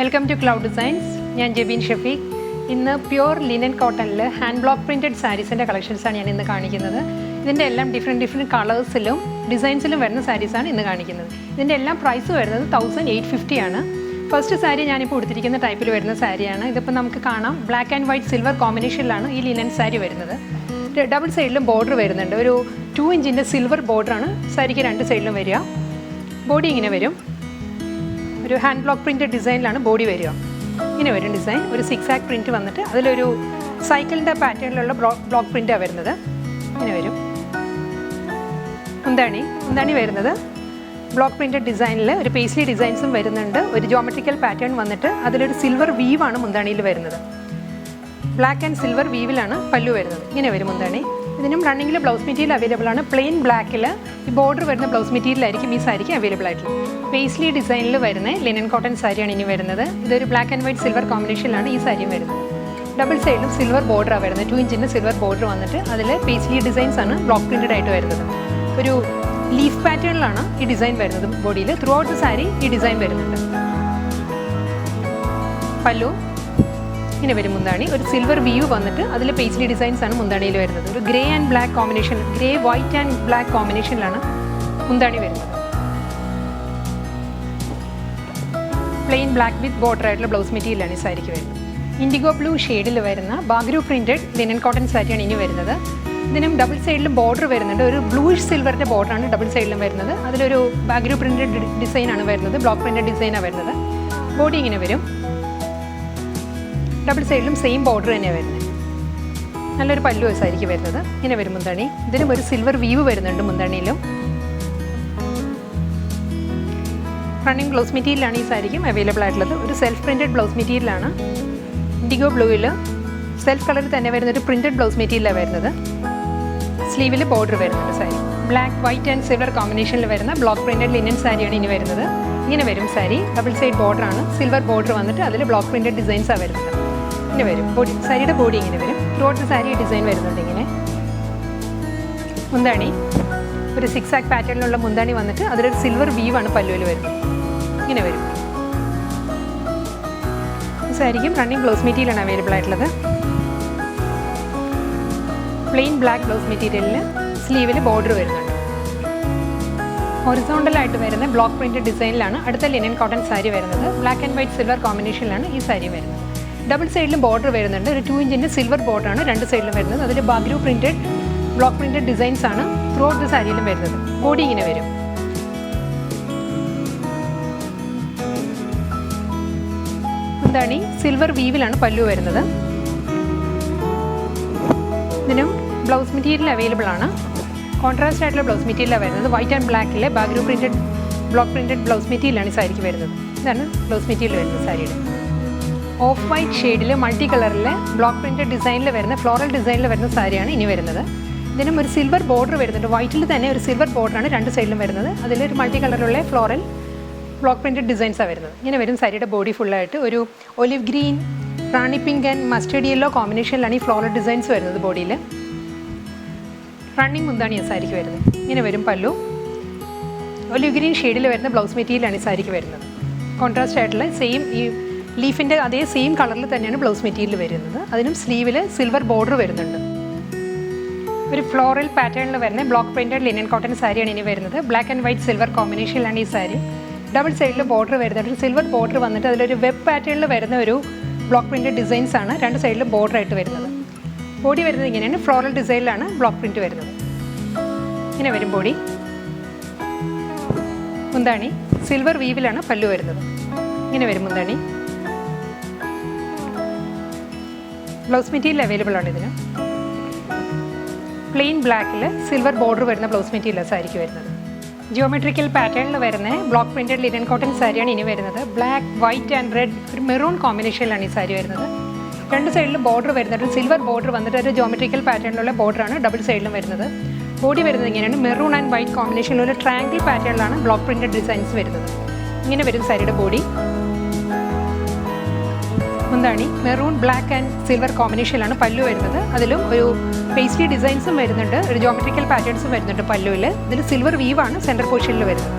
Welcome to cloud designs. ഞാൻ ജെബീൻ ഷഫീഖ്. ഇന്ന് pure linen കോട്ടണിൽ ഹാൻഡ് ബ്ലോക്ക് പ്രിൻറ്റഡ് സാരീസിൻ്റെ കളക്ഷൻസാണ് ഞാൻ ഇന്ന് കാണിക്കുന്നത്. ഇതിൻ്റെ എല്ലാം ഡിഫറെൻറ്റ് കളേഴ്സിലും ഡിസൈൻസിലും വരുന്ന സാരീസാണ് ഇന്ന് കാണിക്കുന്നത്. ഇതിൻ്റെ എല്ലാം പ്രൈസ് വരുന്നത് 1850 ആണ്. ഫസ്റ്റ് സാരി ഞാനിപ്പോൾ കൊടുത്തിരിക്കുന്ന ടൈപ്പിൽ വരുന്ന സാരിയാണ്. ഇതിപ്പോൾ നമുക്ക് കാണാം ബ്ലാക്ക് ആൻഡ് വൈറ്റ് സിൽവർ കോമ്പിനേഷനിലാണ് ഈ ലിനൻ സാരി വരുന്നത്. ഡബിൾ സൈഡിലും ബോർഡർ വരുന്നുണ്ട്. ഒരു 2 ഇഞ്ചിൻ്റെ സിൽവർ ബോർഡറാണ് സാരിക്ക് രണ്ട് സൈഡിലും വരിക. ബോഡി ഇങ്ങനെ വരും. ഒരു ഹാൻഡ് ബ്ലോക്ക് പ്രിൻറ്റഡ് ഡിസൈനിലാണ് ബോഡി വരിക. ഇങ്ങനെ വരും ഡിസൈൻ. ഒരു 6 ആക്ക് പ്രിൻറ്റ് വന്നിട്ട് അതിലൊരു സൈക്കിളിൻ്റെ പാറ്റേണിലുള്ള ബ്ലോക്ക് പ്രിൻറ്റാണ് വരുന്നത്. ഇങ്ങനെ വരും. മുന്താണി വരുന്നത് ബ്ലോക്ക് പ്രിൻറ്റഡ് ഡിസൈനിൽ ഒരു പേസ്ലി ഡിസൈൻസും വരുന്നുണ്ട്. ഒരു ജോമെട്രിക്കൽ പാറ്റേൺ വന്നിട്ട് അതിലൊരു സിൽവർ വീവാണ് മുന്താണിയിൽ വരുന്നത്. ബ്ലാക്ക് ആൻഡ് സിൽവർ വീവിലാണ് പല്ലു വരുന്നത്. ഇങ്ങനെ വരും മുന്താണി. ഇതിനും റണ്ണിങ്ങിൽ ബ്ലൗസ് മെറ്റീരിയൽ അവൈലബിൾ ആണ്. പ്ലെയിൻ ബ്ലാക്കിൽ ഈ ബോർഡർ വരുന്ന ബ്ലൗസ് മെറ്റീരിയലായിരിക്കും ഈ സാരിക്ക് അവൈലബിൾ ആയിട്ടുള്ളത്. പേസ്ലി ഡിസൈനിൽ വരുന്ന ലിനൻ കോട്ടൺ സാരിയാണ് ഇനി വരുന്നത്. ഇതൊരു ബ്ലാക്ക് ആൻഡ് വൈറ്റ് സിൽവർ കോമ്പിനേഷനിലാണ് ഈ സാരിയും വരുന്നത്. ഡബിൾ സൈഡിലും സിൽവർ ബോർഡറാണ് വരുന്നത്. 2 ഇഞ്ചിൻ്റെ സിൽവർ ബോർഡർ വന്നിട്ട് അതിൽ പേസ്ലി ഡിസൈൻസ് ആണ് ബ്ലോക്ക് പ്രിൻറ്റഡ് ആയിട്ട് വരുന്നത്. ഒരു ലീഫ് പാറ്റേണിലാണ് ഈ ഡിസൈൻ വരുന്നത്. ബോഡിയിൽ ത്രൂ ഔട്ട് ദ സാരി ഈ ഡിസൈൻ വരുന്നുണ്ട്. പല്ലു ഇങ്ങനെ വരും. മുന്താണി ഒരു സിൽവർ വ്യൂ വന്നിട്ട് അതിൽ പേസ്ലി ഡിസൈൻസ് ആണ് മുന്താണിയിൽ വരുന്നത്. ഒരു grey and black combination, grey white and black കോമ്പിനേഷനിലാണ് മുന്താണി വരുന്നത്. പ്ലെയിൻ ബ്ലാക്ക് വിത്ത് ബോർഡർ ആയിട്ടുള്ള ബ്ലൗസ് മെറ്റീരിയലാണ് ഈ സാരിക്ക് വരുന്നത്. ഇൻഡിഗോ ബ്ലൂ ഷെയ്ഡിൽ വരുന്ന ബാഗ്രു പ്രിൻറ്റഡ് ലിനൻ കോട്ടൺ സാരിയാണ് ഇനി വരുന്നത്. ഇതിനും ഡബിൾ സൈഡിലും ബോർഡർ വരുന്നുണ്ട്. ഒരു ബ്ലൂയിഷ് സിൽവറിൻ്റെ ബോർഡറാണ് ഡബിൾ സൈഡിലും വരുന്നത്. അതിലൊരു ബാഗ്രു പ്രിൻറ്റഡ് ഡിസൈനാണ് വരുന്നത്. ബ്ലോക്ക് പ്രിൻറ്റഡ് ഡിസൈനാണ് വരുന്നത്. ബോഡി ഇങ്ങനെ വരും. ഡബിൾ സൈഡിലും സെയിം ബോർഡർ തന്നെയാണ് വരുന്നത്. നല്ലൊരു പല്ലു സാരിക്ക് വരുന്നത്. ഇങ്ങനെ വരും മുന്താണി. ഇതിനും ഒരു സിൽവർ വീവ് വരുന്നുണ്ട് മുന്താണിയിലും. റണ്ണിങ് ബ്ലൗസ് മെറ്റീരിയലാണ് ഈ സാരിക്കും അവൈലബിൾ ആയിട്ടുള്ളത്. ഒരു സെൽഫ് പ്രിൻറ്റഡ് ബ്ലൗസ് മെറ്റീരിയലാണ്. ഇൻഡിഗോ ബ്ലൂവിൽ സെൽഫ് കളറിൽ തന്നെ വരുന്നൊരു പ്രിൻറ്റഡ് ബ്ലൗസ് മെറ്റീരിയലാണ് വരുന്നത്. സ്ലീവിൽ ബോർഡർ വരുന്നുണ്ട് sari. Black white and silver കോമ്പിനേഷനിൽ വരുന്ന ബ്ലോക്ക് പ്രിൻറ്റഡ് ലിനൻ സാരിയാണ് ഇനി വരുന്നത്. ഇങ്ങനെ വരും സാരി. ഡബിൾ സൈഡ് ബോർഡറാണ്. സിൽവർ ബോർഡർ വന്നിട്ട് അതിൽ ബ്ലോക്ക് പ്രിൻറ്റഡ് ഡിസൈൻസാണ് വരുന്നത്. ഇങ്ങനെ വരും. ബോഡി സാരിയുടെ ബോഡി ഇങ്ങനെ വരും. ത്രൂ ഔട്ട് സാരി ഡിസൈൻ വരുന്നുണ്ട്. ഇങ്ങനെ മുന്താണി ഒരു 6 ആക്ക് പാറ്റേണിലുള്ള മുന്താണി വന്നിട്ട് അതിലൊരു സിൽവർ വീവാണ് പല്ലുവിൽ വരുന്നത്. ഇങ്ങനെ വരും. ഈ സാരിക്കും റണ്ണിങ് ബ്ലൗസ് മെറ്റീരിയലാണ് അവൈലബിൾ ആയിട്ടുള്ളത്. പ്ലെയിൻ ബ്ലാക്ക് ബ്ലൗസ് മെറ്റീരിയലിൽ സ്ലീവിൽ ബോർഡർ വരുന്നുണ്ട്. ഹൊറിസോണ്ടലായിട്ട് വരുന്ന ബ്ലോക്ക് പ്രിൻറ്റഡ് ഡിസൈനിലാണ് അടുത്ത ലിനൻ കോട്ടൺ സാരി വരുന്നത്. ബ്ലാക്ക് ആൻഡ് വൈറ്റ് സിൽവർ കോമ്പിനേഷനിലാണ് ഈ സാരി വരുന്നത്. ഡബിൾ സൈഡിലും ബോർഡർ വരുന്നുണ്ട്. ഒരു 2 ഇഞ്ചിൻ്റെ സിൽവർ ബോർഡറാണ് രണ്ട് സൈഡിലും വരുന്നത്. അതിൽ Bagru printed block printed designs ആണ് ത്രൂ ഔട്ട് ദ സാരിയിലും വരുന്നത്. ബോഡി ഇങ്ങനെ വരും. എന്താണ് സിൽവർ വീവിലാണ് പല്ലു വരുന്നത്. ഇതിനും ബ്ലൗസ് മെറ്റീരിയൽ അവൈലബിൾ ആണ്. കോൺട്രാസ്റ്റ് ആയിട്ടുള്ള ബ്ലൗസ് മെറ്റീരിയലാണ് വരുന്നത്. വൈറ്റ് ആൻഡ് ബ്ലാക്കിലെ Bagru printed block printed blouse മെറ്റീരിയലാണ് ഈ സാരിക്ക് വരുന്നത്. ഇതാണ് ബ്ലൗസ് മെറ്റീരിയൽ വരുന്നത് സാരിയുടെ. ഓഫ് വൈറ്റ് ഷെയ്ഡിൽ മൾട്ടി കളറിൽ ബ്ലോക്ക് പ്രിൻറ്റഡ് ഡിസൈനിൽ വരുന്ന ഫ്ലോറൽ ഡിസൈനിൽ വരുന്ന സാരിയാണ് ഇനി വരുന്നത്. ഇതിനും ഒരു സിൽവർ ബോർഡർ വരുന്നുണ്ട്. വൈറ്റിൽ തന്നെ ഒരു സിൽവർ ബോർഡറാണ് രണ്ട് സൈഡിലും വരുന്നത്. അതിലൊരു മൾട്ടി കളറുള്ള ഫ്ലോറൽ ബ്ലോക്ക് പ്രിൻറ്റഡ് ഡിസൈൻസാണ് വരുന്നത്. ഇങ്ങനെ വരും സാരിയുടെ ബോഡി ഫുള്ളായിട്ട്. ഒരു olive green, rani pink and mustard yellow കോമ്പിനേഷനിലാണ് ഈ ഫ്ലോറൽ ഡിസൈൻസ് വരുന്നത് ബോഡിയിൽ. റണ്ണിങ് മുന്താണിയാണ് സാരിക്ക് വരുന്നത്. ഇങ്ങനെ വരും പല്ലു. ഒലിവ് ഗ്രീൻ ഷെയ്ഡിൽ വരുന്ന ബ്ലൗസ് മെറ്റീരിയലാണ് ഈ സാരിക്ക് വരുന്നത്. കോൺട്രാസ്റ്റ് ആയിട്ടുള്ള സെയിം ഈ ലീഫിൻ്റെ അതേ സെയിം കളറിൽ തന്നെയാണ് ബ്ലൗസ് മെറ്റീരിയൽ വരുന്നത്. അതിനും സ്ലീവിൽ സിൽവർ ബോർഡർ വരുന്നുണ്ട്. ഒരു ഫ്ലോറൽ പാറ്റേണിൽ വരുന്ന ബ്ലോക്ക് പ്രിൻറ്റഡ് ലിനൻ കോട്ടൺ സാരിയാണ് ഇനി വരുന്നത്. ബ്ലാക്ക് ആൻഡ് വൈറ്റ് സിൽവർ കോമ്പിനേഷനിലാണ് ഈ സാരി. ഡബിൾ സൈഡിൽ ബോർഡർ വരുന്നുണ്ട്. ഒരു സിൽവർ ബോർഡർ വന്നിട്ട് അതിലൊരു വെബ് പാറ്റേണിൽ വരുന്ന ഒരു ബ്ലോക്ക് പ്രിൻറ്റഡ് ഡിസൈൻസ് ആണ് രണ്ട് സൈഡിലും ബോർഡർ ആയിട്ട് വരുന്നത്. ബോഡി വരുന്നത് ഇങ്ങനെയാണ്. ഫ്ലോറൽ ഡിസൈനിലാണ് ബ്ലോക്ക് പ്രിൻറ്റ് വരുന്നത്. ഇങ്ങനെ വരും ബോഡി. മുന്താണി സിൽവർ വീവിലാണ് പല്ലു വരുന്നത്. ഇങ്ങനെ വരും മുന്താണി. ബ്ലൗസ് മെറ്റീരിയൽ അവൈലബിൾ ആണ് ഇതിന്. പ്ലെയിൻ ബ്ലാക്കിൽ സിൽവർ ബോർഡർ വരുന്ന ബ്ലൗസ് മെറ്റീരിയലാണ് സാരിക്ക് വരുന്നത്. ജിയോമെട്രിക്കൽ പാറ്റേണിൽ വരുന്ന ബ്ലോക്ക് പ്രിൻറ്റഡ് ലിനൻ കോട്ടൺ സാരിയാണ് ഇനി വരുന്നത്. ബ്ലാക്ക് വൈറ്റ് ആൻഡ് റെഡ് ഒരു മെറൂൺ കോമ്പിനേഷനിലാണ് ഈ സാരി വരുന്നത്. രണ്ട് സൈഡിലും ബോർഡർ വരുന്നുണ്ട്. സിൽവർ ബോർഡർ വന്നിട്ട് ഒരു ജോമെട്രിക്കൽ പാറ്റേണിലുള്ള ബോർഡറാണ് ഡബിൾ സൈഡിലും വരുന്നത്. ബോഡി വരുന്നത് ഇങ്ങനെയാണ്. മെറൂൺ ആൻഡ് വൈറ്റ് കോമ്പിനേഷനിലുള്ള ട്രയാങ്കിൾ പാറ്റേണിലാണ് ബ്ലോക്ക് പ്രിൻറ്റഡ് ഡിസൈൻസ് വരുന്നത്. ഇങ്ങനെ വരും സാരിയുടെ ബോഡി. മുന്താണി മെറൂൺ ബ്ലാക്ക് ആൻഡ് സിൽവർ കോമ്പിനേഷനിലാണ് പല്ലു വരുന്നത്. അതിലും ഒരു പേസ്ലി ഡിസൈൻസും വരുന്നുണ്ട്. ഒരു ജോമെട്രിക്കൽ പാറ്റേൺസും വരുന്നുണ്ട് പല്ലുവിൽ. ഇതിൽ സിൽവർ വീവാണ് സെൻറ്റർ പൊസിഷനിൽ വരുന്നത്.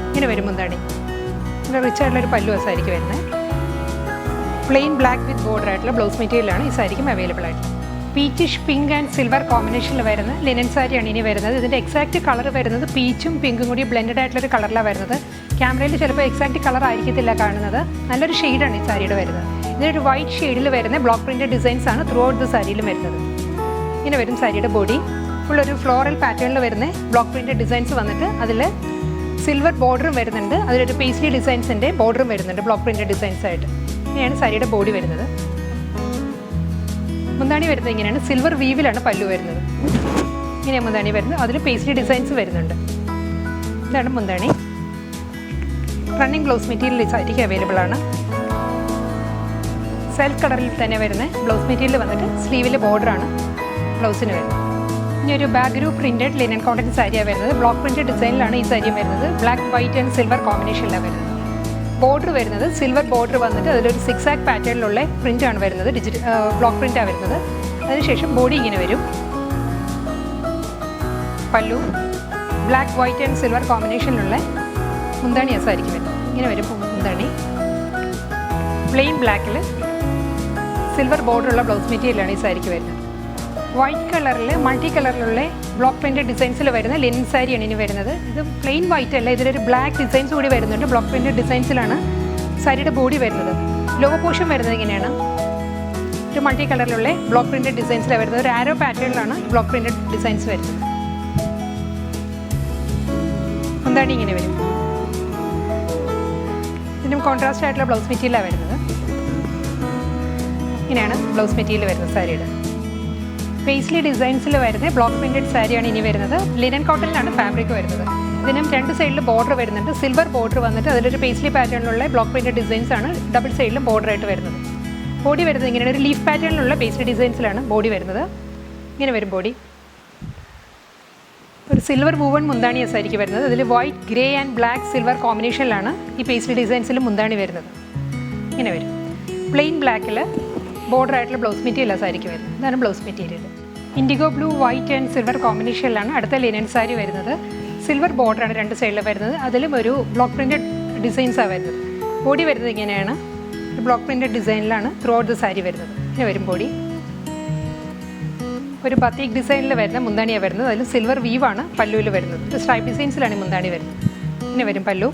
ഇങ്ങനെ വരും മുന്താണി. റിച്ച് ആയിട്ടുള്ളൊരു പല്ലു സാരിക്ക് വരുന്നത്. പ്ലെയിൻ ബ്ലാക്ക് വിത്ത് ബോർഡർ ആയിട്ടുള്ള ബ്ലൗസ് മെറ്റീരിയലാണ് ഈ സാരിക്കും അവൈലബിൾ ആയിട്ടുള്ളത്. പീച്ചിഷ് പിങ്ക് ആൻഡ് സിൽവർ കോമ്പിനേഷനിൽ വരുന്ന ലിനൻ സാരിയാണ് ഇനി വരുന്നത്. ഇതിൻ്റെ എക്സാക്റ്റ് കളർ വരുന്നത് പീച്ചും പിങ്കും കൂടി ബ്ലെൻഡഡ് ആയിട്ടുള്ളൊരു കളറിലാണ് വരുന്നത്. ക്യാമറയിൽ ചിലപ്പോൾ എക്സാക്റ്റ് കളർ ആയിരിക്കത്തില്ല കാണുന്നത്. നല്ലൊരു ഷെയ്ഡാണ് ഈ സാരിയുടെ വരുന്നത്. ഇതിനൊരു വൈറ്റ് ഷെയ്ഡിൽ വരുന്ന ബ്ലോക്ക് പ്രിൻറ്റഡ് ഡിസൈൻസ് ആണ് ത്രൂ ഔട്ട് ദ സാരിയിലും വരുന്നത്. ഇങ്ങനെ വരും സാരിയുടെ ബോഡി. ഫുൾ ഒരു ഫ്ലോറൽ പാറ്റേണിൽ വരുന്ന ബ്ലോക്ക് പ്രിൻറ്റഡ് ഡിസൈൻസ് വന്നിട്ട് അതിൽ സിൽവർ ബോർഡറും വരുന്നുണ്ട്. അതിലൊരു പേസ്ലി ഡിസൈൻസിൻ്റെ ബോർഡറും വരുന്നുണ്ട് ബ്ലോക്ക് പ്രിൻറ്റഡ് ഡിസൈൻസ് ആയിട്ട്. ഇങ്ങനെയാണ് സാരിയുടെ ബോഡി വരുന്നത്. മുന്താണി വരുന്നത് ഇങ്ങനെയാണ്. സിൽവർ വീവിലാണ് പല്ലു വരുന്നത്. ഇങ്ങനെയാണ് മുന്താണി വരുന്നത്. അതിൽ പേസ്ലി ഡിസൈൻസ് വരുന്നുണ്ട്. ഇതാണ് മുന്താണി. റണ്ണിങ് ബ്ലൗസ് മെറ്റീരിയൽ ഈ സാരിക്ക് അവൈലബിൾ ആണ്. സെൽഫ് കളറിൽ തന്നെ വരുന്ന ബ്ലൗസ് മെറ്റീരിയൽ വന്നിട്ട് സ്ലീവിലെ ബോർഡറാണ് ബ്ലൗസിന് വരുന്നത്. ഇനി ഒരു ബാഗ്രൂ പ്രിൻറ്റഡ് ലിനൻ കോട്ടൺ സാരിയാണ് വരുന്നത്. ബ്ലോക്ക് പ്രിൻറ്റഡ് ഡിസൈനിലാണ് ഈ സാരിയും വരുന്നത്. ബ്ലാക്ക് വൈറ്റ് ആൻഡ് സിൽവർ കോമ്പിനേഷനിലാണ് വരുന്നത്. ബോർഡർ വരുന്നത് സിൽവർ ബോർഡർ വന്നിട്ട് അതിലൊരു സിക്സ് ആക്ക് പാറ്റേണിലുള്ള പ്രിൻ്റാണ് വരുന്നത്. ബ്ലോക്ക് പ്രിൻ്റാണ് വരുന്നത്. അതിനുശേഷം ബോഡി ഇങ്ങനെ വരും. പല്ലു ബ്ലാക്ക് വൈറ്റ് ആൻഡ് സിൽവർ കോമ്പിനേഷനിലുള്ള മുന്താണി സാരിക്ക് വരുന്നത്. ഇങ്ങനെ വരും മുന്താണി. പ്ലെയിൻ ബ്ലാക്കിൽ സിൽവർ ബോർഡറുള്ള ബ്ലൗസ് മെറ്റീരിയലാണ് ഈ സാരിക്ക് വരുന്നത്. വൈറ്റ് കളറിൽ മൾട്ടി കളറിലുള്ള ബ്ലോക്ക് പ്രിൻറ്റഡ് ഡിസൈൻസിൽ വരുന്ന ലിനൻ സാരിയാണ് ഇനി വരുന്നത്. ഇത് പ്ലെയിൻ വൈറ്റ് അല്ല, ഇതിലൊരു ബ്ലാക്ക് ഡിസൈൻസ് കൂടി വരുന്നുണ്ട്. ബ്ലോക്ക് പ്രിൻറ്റഡ് ഡിസൈൻസിലാണ് സാരിയുടെ ബോഡി വരുന്നത്. ലോ പോർഷൻ വരുന്നത് ഇങ്ങനെയാണ്. ഒരു മൾട്ടി കളറിലുള്ള ബ്ലോക്ക് പ്രിൻറ്റഡ് ഡിസൈൻസിലാണ് വരുന്നത്. ഒരു ആരോ പാറ്റേണിലാണ് ബ്ലോക്ക് പ്രിൻറ്റഡ് ഡിസൈൻസ് വരുന്നത്. എന്താണ് ഇങ്ങനെ വരും. ഇതിനും കോൺട്രാസ്റ്റ് ആയിട്ടുള്ള ബ്ലൗസ് മെറ്റീരിയലാണ് വരുന്നത്. ഇങ്ങനെയാണ് ബ്ലൗസ് മെറ്റീരിയൽ വരുന്നത് സാരിയുടെ. പേസ്ലി ഡിസൈൻസിൽ വരുന്ന ബ്ലോക്ക് പ്രിൻറ്റഡ് സാരിയാണ് ഇനി വരുന്നത്. ലിനൻ കോട്ടണിലാണ് ഫാബ്രിക് വരുന്നത്. ഇതിനും രണ്ട് സൈഡിൽ ബോർഡർ വരുന്നുണ്ട്. സിൽവർ ബോർഡർ വന്നിട്ട് അതിലൊരു പേസ്ലി പാറ്റേണിലുള്ള ബ്ലോക്ക് പ്രിൻറ്റഡ് ഡിസൈൻസ് ആണ് ഡബിൾ സൈഡിലും ബോർഡറായിട്ട് വരുന്നത്. ബോഡി വരുന്നത് ഇങ്ങനെ ഒരു ലീഫ് പാറ്റേണിലുള്ള പേസ്ലി ഡിസൈൻസിലാണ് ബോഡി വരുന്നത്. ഇങ്ങനെ വരും ബോഡി. ഒരു സിൽവർ വൂവൺ മുന്താണിയാണ് സാരിക്ക് വരുന്നത്. അതിൽ white grey and black silver കോമ്പിനേഷനിലാണ് ഈ പേസ്ലി ഡിസൈൻസിൽ മുന്താണി വരുന്നത്. ഇങ്ങനെ വരും. പ്ലെയിൻ ബ്ലാക്കിൽ ബോർഡർ ആയിട്ടുള്ള ബ്ലൗസ് മെറ്റീരിയലാണ് സാരിക്ക് വരുന്നത്. ഇതാണ് blouse material. Indigo blue white and silver കോമ്പിനേഷനിലാണ് അടുത്ത ലിനൻ സാരി വരുന്നത്. സിൽവർ ബോർഡറാണ് രണ്ട് സൈഡിൽ വരുന്നത്. അതിലും ഒരു ബ്ലോക്ക് പ്രിൻറ്റഡ് ഡിസൈൻസാണ് വരുന്നത്. ബോഡി വരുന്നത് ഇങ്ങനെയാണ്. ഒരു ബ്ലോക്ക് പ്രിൻറ്റഡ് ഡിസൈനിലാണ് ത്രൂ ഔട്ട് ദ സാരി വരുന്നത്. ഇങ്ങനെ വരും ബോഡി. ഒരു ബത്തീക് ഡിസൈനിൽ വരുന്ന മുന്താണിയാണ് വരുന്നത്. അതിൽ സിൽവർ വീവാണ് പല്ലുവിൽ വരുന്നത്. ഒരു സ്ട്രൈപ്പ് ഡിസൈൻസിലാണ് ഈ മുന്താണി വരുന്നത്. ഇങ്ങനെ വരും പല്ലു.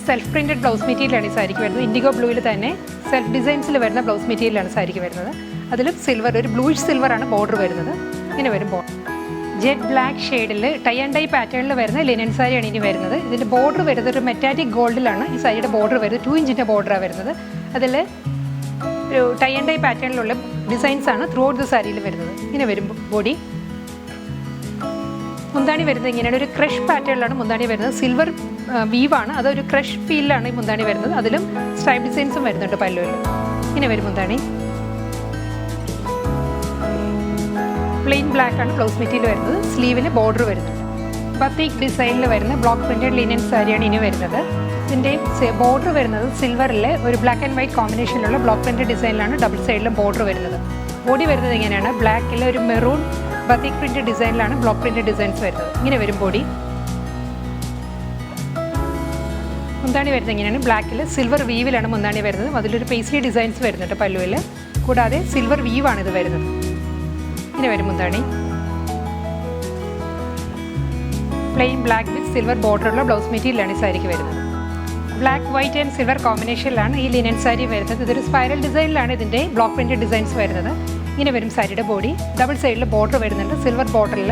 സെൽഫ് പ്രിൻറ്റഡ് ബ്ലൗസ് മെറ്റീരിയലാണ് ഈ സാരിക്ക് വരുന്നത്. ഇൻഡിഗോ ബ്ലൂവിൽ തന്നെ സെൽഫ് ഡിസൈൻസിൽ വരുന്ന ബ്ലൗസ് മെറ്റീരിയലാണ് സാരിക്ക് വരുന്നത്. അതിലും സിൽവർ ഒരു ബ്ലൂയിഷ് സിൽവറാണ് ബോർഡർ വരുന്നത്. ഇങ്ങനെ വരും ബോർഡർ. ജെറ്റ് ബ്ലാക്ക് ഷെയ്ഡിൽ ടൈ ആൻഡ് ഡൈ പാറ്റേണിൽ വരുന്ന ലിനൻ സാരിയാണ് ഇനി വരുന്നത്. ഇതിൻ്റെ ബോർഡർ വരുന്നത് ഒരു മെറ്റാറ്റിക് ഗോൾഡിലാണ് ഈ സാരിയുടെ ബോർഡർ വരുന്നത്. 2 ഇഞ്ചിൻ്റെ ബോർഡറാണ് വരുന്നത്. അതിൽ ഒരു ടൈ ആൻഡ് ഡൈ പാറ്റേണിലുള്ള ഡിസൈൻസാണ് ത്രൂ ഔട്ട് ദ സാരിയിൽ വരുന്നത്. ഇങ്ങനെ വരും ബോഡി. മുന്താണി വരുന്നത് ഇങ്ങനെയാണ്. ഒരു ക്രഷ് പാറ്റേണിലാണ് മുന്താണി വരുന്നത്. സിൽവർ വീവാണ്. അതൊരു ക്രഷ് ഫീലിലാണ് ഈ മുന്താണി വരുന്നത്. അതിലും സ്ട്രൈപ്പ് ഡിസൈൻസും വരുന്നുണ്ട് പല്ലുവിൽ. ഇങ്ങനെ വരും മുന്താണി. പ്ലെയിൻ ബ്ലാക്ക് ആണ് ബ്ലൗസ് മെറ്റീരിയൽ വരുന്നത്. സ്ലീവിന് ബോർഡർ വരുന്നുണ്ട്. ബത്തീക് ഡിസൈനിൽ വരുന്ന ബ്ലോക്ക് പ്രിൻറ്റഡ് ലിനൻ സാരിയാണ് ഇനി വരുന്നത്. ഇതിൻ്റെ ബോർഡർ വരുന്നത് സിൽവറിലെ ഒരു ബ്ലാക്ക് ആൻഡ് വൈറ്റ് കോമ്പിനേഷനിലുള്ള ബ്ലോക്ക് പ്രിൻറ്റഡ് ഡിസൈനിലാണ് ഡബിൾ സൈഡിലും ബോർഡർ വരുന്നത്. ബോഡി വരുന്നത് ഇങ്ങനെയാണ്. ബ്ലാക്കിൽ ഒരു മെറൂൺ ബത്തീക് പ്രിൻറ്റഡ് ഡിസൈനിലാണ് ബ്ലോക്ക് പ്രിൻറ്റഡ് ഡിസൈൻസ് വരുന്നത്. ഇങ്ങനെ വരും ബോഡി. മുന്താണി വരുന്നത് ഇങ്ങനെയാണ്. ബ്ലാക്കിൽ സിൽവർ വീവിലാണ് മുന്താണി വരുന്നത്. അതിലൊരു പേസ്ലി ഡിസൈൻസ് വരുന്നുണ്ട് പല്ലുവിൽ. കൂടാതെ സിൽവർ വീവാണ് ഇത് വരുന്നത്. ഇങ്ങനെ വരും മുന്താണി. പ്ലെയിൻ ബ്ലാക്ക് വിത്ത് സിൽവർ ബോർഡറുള്ള ബ്ലൗസ് മെറ്റീരിയലാണ് ഈ സാരിക്ക് വരുന്നത്. ബ്ലാക്ക് വൈറ്റ് ആൻഡ് സിൽവർ കോമ്പിനേഷനിലാണ് ഈ ലിനൻ സാരി വരുന്നത്. ഇതൊരു സ്പൈറൽ ഡിസൈനിലാണ് ഇതിൻ്റെ ബ്ലോക്ക് പ്രിൻറ്റഡ് ഡിസൈൻസ് വരുന്നത്. ഇങ്ങനെ വരും സാരിയുടെ ബോഡി. ഡബിൾ സൈഡിൽ ബോർഡർ വരുന്നുണ്ട്. സിൽവർ ബോർഡറിൽ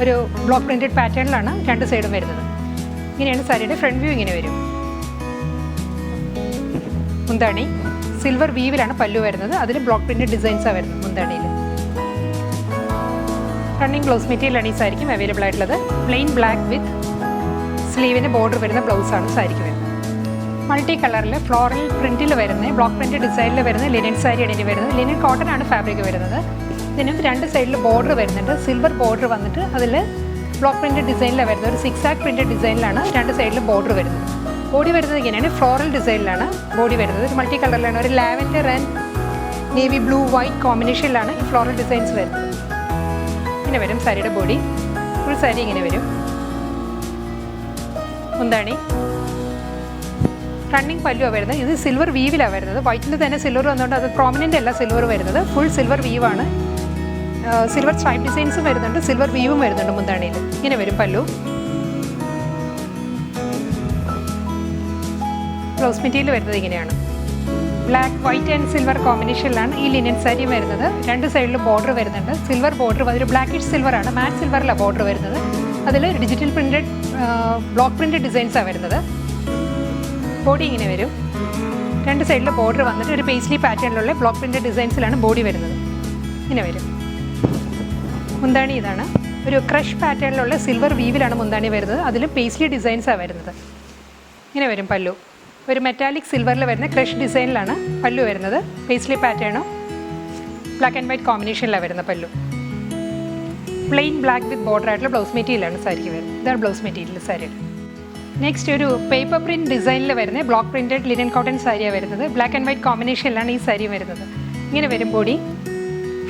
ഒരു ബ്ലോക്ക് പ്രിൻറ്റഡ് പാറ്റേണിലാണ് രണ്ട് സൈഡും വരുന്നത്. ഇങ്ങനെയാണ് സാരിയുടെ ഫ്രണ്ട് വ്യൂ. ഇങ്ങനെ വരും മുന്താണി. സിൽവർ വീവിലാണ് പല്ലു വരുന്നത്. അതിൽ ബ്ലോക്ക് പ്രിൻറ്റഡ് ഡിസൈൻസാണ് വരുന്നത് മുന്താണിയിൽ. റണ്ണിങ് ബ്ലൗസ് മെറ്റീരിയലാണ് ഈ സാരിക്കും അവൈലബിൾ ആയിട്ടുള്ളത്. പ്ലെയിൻ ബ്ലാക്ക് വിത്ത് സ്ലീവിന് ബോർഡർ വരുന്ന ബ്ലൗസാണ് സാരിക്ക് വരുന്നത്. മൾട്ടി കളറിൽ ഫ്ലോറൽ പ്രിൻറ്റിൽ വരുന്ന ബ്ലോക്ക് പ്രിൻറ്റഡ് ഡിസൈനിൽ വരുന്ന ലിനൻ സാരിയാണ് ഇനി വരുന്നത്. ലിനൻ കോട്ടൺ ആണ് ഫാബ്രിക് വരുന്നത്. ഇതിനും രണ്ട് സൈഡിൽ ബോർഡർ വരുന്നുണ്ട്. സിൽവർ ബോർഡർ വന്നിട്ട് അതിൽ ബ്ലോക്ക് പ്രിൻറ്റഡ് ഡിസൈനിലാണ് വരുന്നത്. ഒരു സിക്സ് ആക്ക് പ്രിൻറ്റഡ് ഡിസൈനിലാണ് രണ്ട് സൈഡിലും ബോർഡർ വരുന്നത്. ബോഡി വരുന്നത് ഇങ്ങനെയാണ്. ഫ്ലോറൽ ഡിസൈനിലാണ് ബോഡി വരുന്നത്. ഒരു മൾട്ടി കളറിലാണ്. ഒരു lavender and navy blue white കോമ്പിനേഷനിലാണ് ഈ ഫ്ലോറൽ ഡിസൈൻസ് വരുന്നത്. ഇങ്ങനെ വരും സാരിയുടെ ബോഡി. ഫുൾ സാരി ഇങ്ങനെ വരും. മുന്താണി റണ്ണിങ് പല്ലുവാണ് വരുന്നത്. ഇത് സിൽവർ വീവിലാണ് വരുന്നത്. വൈറ്റിൽ തന്നെ സിൽവർ വന്നുകൊണ്ട് അത് പ്രോമിനൻ്റ് അല്ല സിൽവർ വരുന്നത്. ഫുൾ സിൽവർ വീവാണ്. സിൽവർ സ്ട്രൈപ്പ് ഡിസൈൻസും വരുന്നുണ്ട്, സിൽവർ വീവും വരുന്നുണ്ട് മുന്താണിയിൽ. ഇങ്ങനെ വരും പല്ലു. ബ്ലൗസ് മെറ്റീരിയൽ വരുന്നത് ഇങ്ങനെയാണ്. ബ്ലാക്ക്, വൈറ്റ് ആൻഡ് സിൽവർ കോമ്പിനേഷനിലാണ് ഈ ലിനൻ സാരി വരുന്നത്. രണ്ട് സൈഡിലും ബോർഡർ വരുന്നുണ്ട്. സിൽവർ ബോർഡർ, അതൊരു ബ്ലാക്കിഷ് സിൽവറാണ്, മാറ്റ് സിൽവറിലാണ് ബോർഡർ വരുന്നത്. അതിൽ ഡിജിറ്റൽ പ്രിൻറ്റഡ് ബ്ലോക്ക് പ്രിൻറ്റഡ് ഡിസൈൻസാണ് വരുന്നത്. ബോഡി ഇങ്ങനെ വരും. രണ്ട് സൈഡിൽ ബോർഡർ വന്നിട്ട് ഒരു പേസ്ലി പാറ്റേണിലുള്ള ബ്ലോക്ക് പ്രിൻറ്റഡ് ഡിസൈൻസിലാണ് ബോഡി വരുന്നത്. ഇങ്ങനെ വരും. മുന്താണി ഇതാണ്. ഒരു ക്രഷ് പാറ്റേണിലുള്ള സിൽവർ വീവിലാണ് മുന്താണി വരുന്നത്. അതിൽ പേസ്ലി ഡിസൈൻസാണ് വരുന്നത്. ഇങ്ങനെ വരും പല്ലു. ഒരു മെറ്റാലിക് സിൽവറിൽ വരുന്ന ക്രഷ് ഡിസൈനിലാണ് പല്ലു വരുന്നത്. പേസ്ലി പാറ്റേണും ബ്ലാക്ക് ആൻഡ് വൈറ്റ് കോമ്പിനേഷനിലാണ് വരുന്ന പല്ലു. പ്ലെയിൻ ബ്ലാക്ക് വിത്ത് ബോർഡർ ആയിട്ടുള്ള ബ്ലൗസ് മെറ്റീരിയലാണ് സാരിക്ക് വരുന്നത്. ഇതാണ് ബ്ലൗസ് മെറ്റീരിയൽ സാരിയുടെ. നെക്സ്റ്റ് ഒരു പേപ്പർ പ്രിൻറ്റ് ഡിസൈനിൽ വരുന്ന ബ്ലോക്ക് പ്രിൻറ്റഡ് ലിനൻ കോട്ടൺ സാരിയാണ് വരുന്നത്. ബ്ലാക്ക് ആൻഡ് വൈറ്റ് കോമ്പിനേഷനിലാണ് ഈ സാരി വരുന്നത്. ഇങ്ങനെ വരും ബോഡി.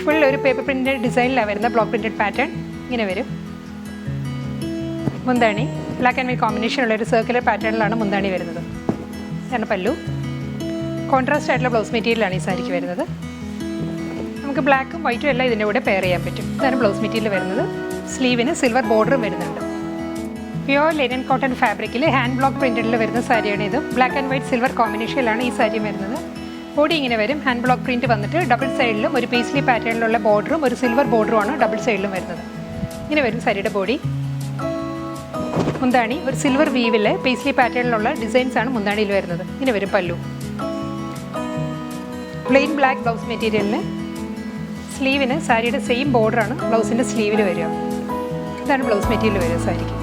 ഫുൾ ഒരു പേപ്പർ പ്രിൻറ്റഡ് ഡിസൈനിലാണ് വരുന്ന ബ്ലോക്ക് പ്രിൻറ്റഡ് പാറ്റേൺ. ഇങ്ങനെ വരും. മുന്താണി ബ്ലാക്ക് ആൻഡ് വൈറ്റ് കോമ്പിനേഷനുള്ള ഒരു സർക്കുലർ പാറ്റേണിലാണ് മുന്താണി വരുന്നത്. ഇതാണ് പല്ലു. കോൺട്രാസ്റ്റ് ആയിട്ടുള്ള ബ്ലൗസ് മെറ്റീരിയലാണ് ഈ സാരിക്ക് വരുന്നത്. നമുക്ക് ബ്ലാക്കും വൈറ്റും എല്ലാം ഇതിൻ്റെ കൂടെ പെയർ ചെയ്യാൻ പറ്റും. ഇതാണ് ബ്ലൗസ് മെറ്റീരിയൽ വരുന്നത്. സ്ലീവിന് സിൽവർ ബോർഡറും വരുന്നുണ്ട്. പ്യുവർ ലിനൻ കോട്ടൺ ഫാബ്രിക്കിൽ ഹാൻഡ് ബ്ലോക്ക് പ്രിൻറ്റഡിൽ വരുന്ന സാരിയാണ് ഇത്. ബ്ലാക്ക് ആൻഡ് വൈറ്റ് സിൽവർ കോമ്പിനേഷനിലാണ് ഈ സാരി വരുന്നത്. ബോഡി ഇങ്ങനെ വരും. ഹാൻഡ് ബ്ലോക്ക് പ്രിൻറ്റ് വന്നിട്ട് ഡബിൾ സൈഡിലും ഒരു പേസ്ലി പാറ്റേണിലുള്ള ബോർഡറും ഒരു സിൽവർ ബോർഡറുമാണ് ഡബിൾ സൈഡിലും വരുന്നത്. ഇങ്ങനെ വരും സാരിയുടെ ബോഡി. മുന്താണി ഒരു സിൽവർ വീവിൽ പേസ്ലി പാറ്റേണിലുള്ള ഡിസൈൻസാണ് മുന്താണിയിൽ വരുന്നത്. ഇങ്ങനെ വരും പല്ലു. പ്ലെയിൻ ബ്ലാക്ക് ബ്ലൗസ് മെറ്റീരിയലിന് സ്ലീവിന് സാരിയുടെ സെയിം ബോർഡറാണ് ബ്ലൗസിൻ്റെ സ്ലീവിൽ വരിക. ഇതാണ് ബ്ലൗസ് മെറ്റീരിയൽ വരിക സാരിക്ക്.